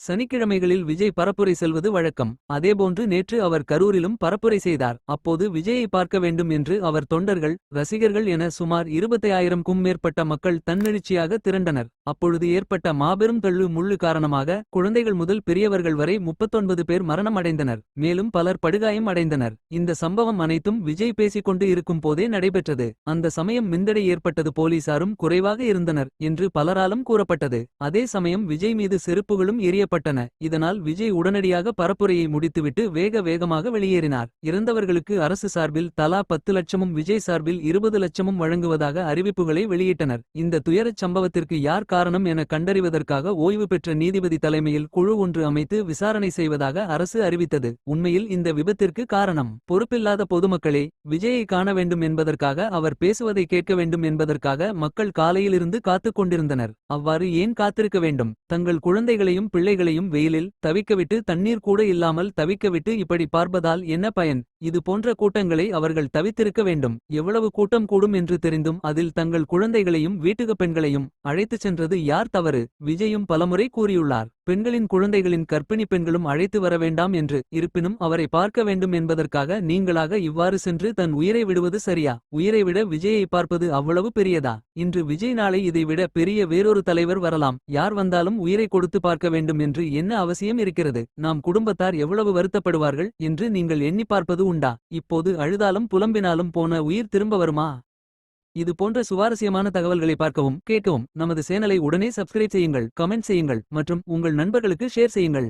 சனிக்கிழமைகளில் விஜய் பரப்புரை செல்வது வழக்கம். அதேபோன்று நேற்று அவர் கரூரிலும் பரப்புரை செய்தார். அப்போது விஜயை பார்க்க வேண்டும் என்று அவர் தொண்டர்கள், ரசிகர்கள் என சுமார் 25,000க்கும் மேற்பட்ட மக்கள் தன்னெழுச்சியாக திரண்டனர். அப்பொழுது ஏற்பட்ட மாபெரும் தள்ளு முள்ளு காரணமாக குழந்தைகள் முதல் பெரியவர்கள் வரை 39 பேர் மரணம் அடைந்தனர். மேலும் பலர் படுகாயம் அடைந்தனர். இந்த சம்பவம் அனைத்தும் விஜய் பேசிக்கொண்டு இருக்கும் போதே நடைபெற்றது. அந்த சமயம் மின்தடை ஏற்பட்டது, போலீசாரும் குறைவாக இருந்தனர் என்று பலராலும் கூறப்பட்டது. அதே சமயம் விஜய் மீது செருப்புகளும் எரியப்பட்டன. இதனால் விஜய் உடனடியாக பரப்புரையை முடித்துவிட்டு வேகமாக வெளியேறினார். இறந்தவர்களுக்கு அரசு சார்பில் தலா 10 லட்சமும் விஜய் சார்பில் 20 லட்சமும் வழங்குவதாக அறிவிப்புகளை வெளியிட்டனர். இந்த துயரச் சம்பவத்திற்கு யார் காரணம் என கண்டறிவதற்காக ஓய்வு பெற்ற நீதிபதி தலைமையில் குழு ஒன்று அமைத்து விசாரணை செய்வதாக அரசு அறிவித்தது. உண்மையில் இந்த விபத்திற்கு காரணம் பொறுப்பில்லாத பொதுமக்களே. விஜயை காண வேண்டும் என்பதற்காக, அவர் பேசுவதை கேட்க வேண்டும் என்பதற்காக மக்கள் காலையிலிருந்து காத்துக் கொண்டிருந்தனர். அவ்வாறு ஏன் காத்திருக்க வேண்டும்? தங்கள் குழந்தைகளையும் பிள்ளைகளையும் வெயிலில் தவிக்கவிட்டு, தண்ணீர் கூட இல்லாமல் தவிக்கவிட்டு இப்படி பார்ப்பதால் என்ன பயன்? இது போன்ற கூட்டங்களை அவர்கள் தவித்திருக்க வேண்டும். எவ்வளவு கூட்டம் கூடும் என்று தெரிந்தும் அதில் தங்கள் குழந்தைகளையும் வீட்டுக பெண்களையும் அழைத்துச் சென்றது யார் தவறு? விஜயும் பலமுறை கூறியுள்ளார், பெண்களின் குழந்தைகளின் கர்ப்பிணி பெண்களும் அழைத்து வர வேண்டாம் என்று. இருப்பினும் அவரை பார்க்க வேண்டும் என்பதற்காக நீங்களாக இவ்வாறு சென்று தன் உயிரை விடுவது சரியா? உயிரை விட விஜயை பார்ப்பது அவ்வளவு பெரியதா? இன்று விஜய், நாளை இதைவிட பெரிய வேறொரு தலைவர் வரலாம். யார் வந்தாலும் உயிரை கொடுத்து பார்க்க வேண்டும் என்று என்ன அவசியம் இருக்கிறது? நாம் குடும்பத்தார் எவ்வளவு வருத்தப்படுவார்கள் என்று நீங்கள் எண்ணி பார்ப்பது உண்டா? இப்போது அழுதாலும் புலம்பினாலும் போன உயிர் திரும்ப வருமா? இது போன்ற சுவாரஸ்யமான தகவல்களை பார்க்கவும் கேட்கவும் நமது சேனலை உடனே சப்ஸ்கிரைப் செய்யுங்கள், கமெண்ட் செய்யுங்கள் மற்றும் உங்கள் நண்பர்களுக்கு ஷேர் செய்யுங்கள்.